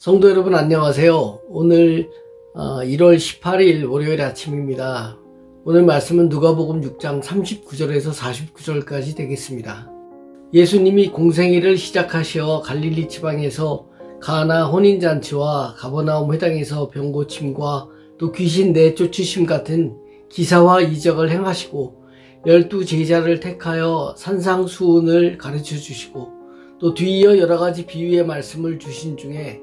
성도 여러분 안녕하세요. 오늘 1월 18일 월요일 아침입니다. 오늘 말씀은 누가복음 6장 39절에서 49절까지 되겠습니다. 예수님이 공생애를 시작하시어 갈릴리 지방에서 가나 혼인잔치와 가버나움 회당에서 병고침과 또 귀신 내쫓으심 같은 기사와 이적을 행하시고 12 제자를 택하여 산상수훈을 가르쳐 주시고 또 뒤이어 여러가지 비유의 말씀을 주신 중에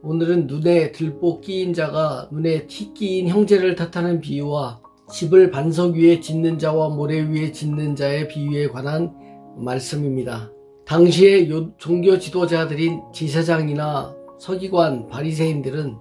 오늘은 눈에 들보 끼인 자가 눈에 티 끼인 형제를 탓하는 비유와 집을 반석 위에 짓는 자와 모래 위에 짓는 자의 비유에 관한 말씀입니다. 당시의 종교 지도자들인 제사장이나 서기관, 바리새인들은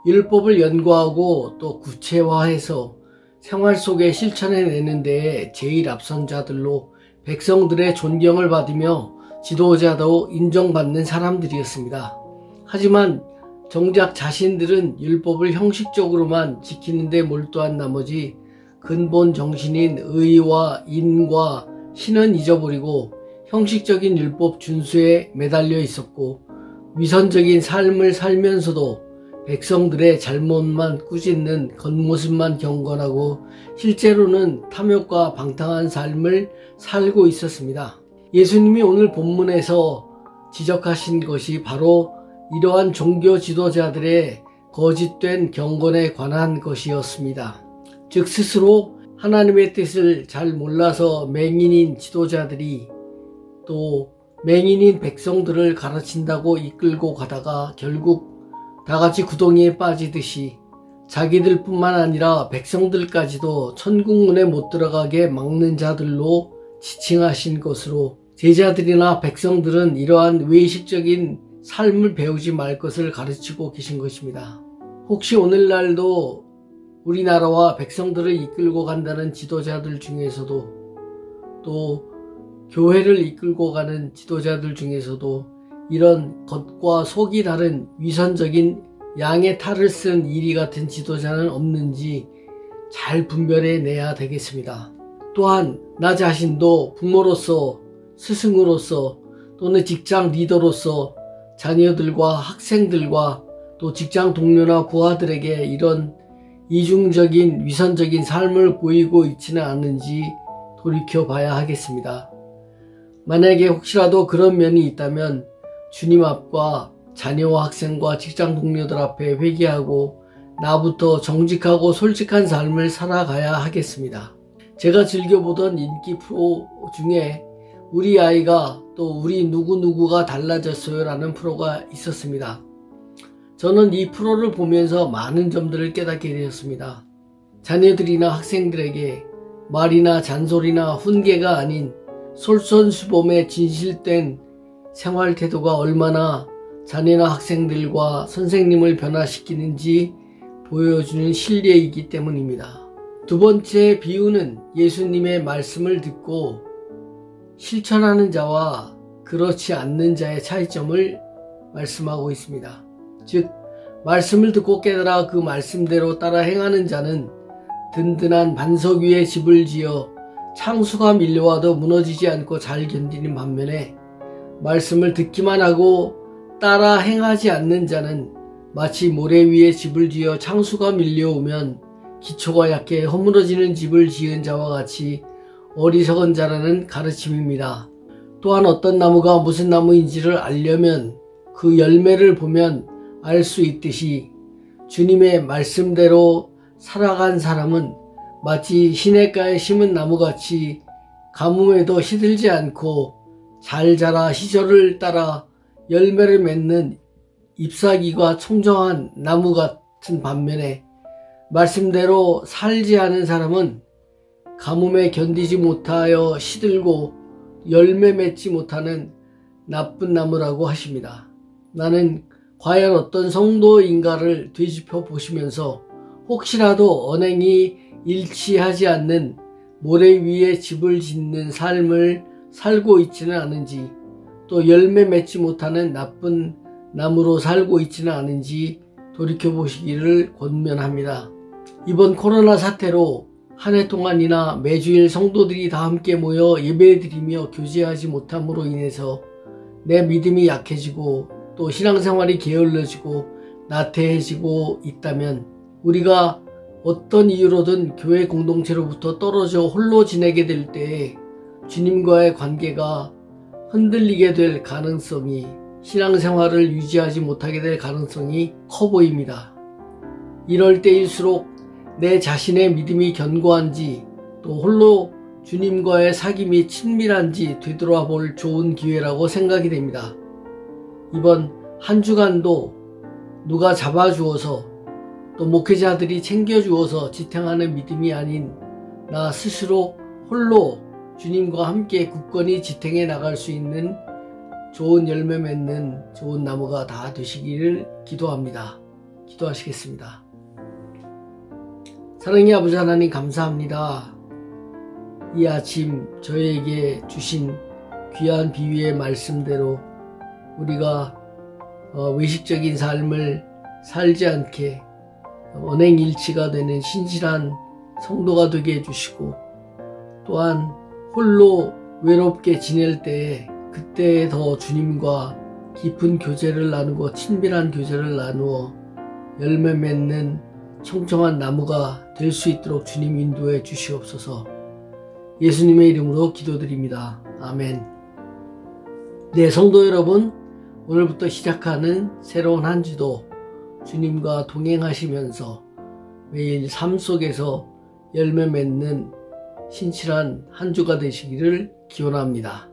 율법을 연구하고 또 구체화해서 생활 속에 실천해내는 데에 제일 앞선 자들로 백성들의 존경을 받으며 지도자도 인정받는 사람들이었습니다. 하지만 정작 자신들은 율법을 형식적으로만 지키는 데 몰두한 나머지 근본 정신인 의와 인과 신은 잊어버리고 형식적인 율법 준수에 매달려 있었고 위선적인 삶을 살면서도 백성들의 잘못만 꾸짖는 겉모습만 경건하고 실제로는 탐욕과 방탕한 삶을 살고 있었습니다. 예수님이 오늘 본문에서 지적하신 것이 바로 이러한 종교 지도자들의 거짓된 경건에 관한 것이었습니다. 즉 스스로 하나님의 뜻을 잘 몰라서 맹인인 지도자들이 또 맹인인 백성들을 가르친다고 이끌고 가다가 결국 다같이 구덩이에 빠지듯이 자기들뿐만 아니라 백성들까지도 천국문에 못 들어가게 막는 자들로 지칭하신 것으로 제자들이나 백성들은 이러한 외식적인 삶을 배우지 말 것을 가르치고 계신 것입니다. 혹시 오늘날도 우리나라와 백성들을 이끌고 간다는 지도자들 중에서도 또 교회를 이끌고 가는 지도자들 중에서도 이런 겉과 속이 다른 위선적인 양의 탈을 쓴 이리 같은 지도자는 없는지 잘 분별해내야 되겠습니다. 또한 나 자신도 부모로서 스승으로서 또는 직장 리더로서 자녀들과 학생들과 또 직장 동료나 부하들에게 이런 이중적인 위선적인 삶을 보이고 있지는 않은지 돌이켜봐야 하겠습니다. 만약에 혹시라도 그런 면이 있다면 주님 앞과 자녀와 학생과 직장 동료들 앞에 회개하고 나부터 정직하고 솔직한 삶을 살아가야 하겠습니다. 제가 즐겨보던 인기 프로 중에 우리 아이가 또 우리 누구누구가 달라졌어요 라는 프로가 있었습니다. 저는 이 프로를 보면서 많은 점들을 깨닫게 되었습니다. 자녀들이나 학생들에게 말이나 잔소리나 훈계가 아닌 솔선수범의 진실된 생활 태도가 얼마나 자녀나 학생들과 선생님을 변화시키는지 보여주는 실례이기 때문입니다. 두 번째 비유는 예수님의 말씀을 듣고 실천하는 자와 그렇지 않는 자의 차이점을 말씀하고 있습니다. 즉 말씀을 듣고 깨달아 그 말씀대로 따라 행하는 자는 든든한 반석 위에 집을 지어 창수가 밀려와도 무너지지 않고 잘 견디는 반면에 말씀을 듣기만 하고 따라 행하지 않는 자는 마치 모래 위에 집을 지어 창수가 밀려오면 기초가 약해 허물어지는 집을 지은 자와 같이 어리석은 자라는 가르침입니다. 또한 어떤 나무가 무슨 나무인지를 알려면 그 열매를 보면 알 수 있듯이 주님의 말씀대로 살아간 사람은 마치 시냇가에 심은 나무같이 가뭄에도 시들지 않고 잘 자라 시절을 따라 열매를 맺는 잎사귀가 청정한 나무 같은 반면에 말씀대로 살지 않은 사람은 가뭄에 견디지 못하여 시들고 열매 맺지 못하는 나쁜 나무라고 하십니다. 나는 과연 어떤 성도인가를 되짚어 보시면서 혹시라도 언행이 일치하지 않는 모래 위에 집을 짓는 삶을 살고 있지는 않은지 또 열매 맺지 못하는 나쁜 나무로 살고 있지는 않은지 돌이켜보시기를 권면합니다. 이번 코로나 사태로 한 해 동안이나 매주일 성도들이 다 함께 모여 예배드리며 교제하지 못함으로 인해서 내 믿음이 약해지고 또 신앙생활이 게을러지고 나태해지고 있다면 우리가 어떤 이유로든 교회 공동체로부터 떨어져 홀로 지내게 될 때에 주님과의 관계가 흔들리게 될 가능성이, 신앙생활을 유지하지 못하게 될 가능성이 커 보입니다. 이럴 때일수록 내 자신의 믿음이 견고한지 또 홀로 주님과의 사귐이 친밀한지 되돌아볼 좋은 기회라고 생각이 됩니다. 이번 한 주간도 누가 잡아주어서 또 목회자들이 챙겨주어서 지탱하는 믿음이 아닌 나 스스로 홀로 주님과 함께 굳건히 지탱해 나갈 수 있는 좋은 열매 맺는 좋은 나무가 다 되시기를 기도합니다. 기도하시겠습니다. 사랑의 아버지 하나님, 감사합니다. 이 아침 저희에게 주신 귀한 비유의 말씀대로 우리가 외식적인 삶을 살지 않게 언행일치가 되는 신실한 성도가 되게 해주시고, 또한 홀로 외롭게 지낼 때에 그때에 더 주님과 깊은 교제를 나누고 친밀한 교제를 나누어 열매 맺는 청청한 나무가 될 수 있도록 주님 인도해 주시옵소서. 예수님의 이름으로 기도드립니다. 아멘. 네, 성도 여러분, 오늘부터 시작하는 새로운 한 주도 주님과 동행하시면서 매일 삶 속에서 열매 맺는 신실한 한 주가 되시기를 기원합니다.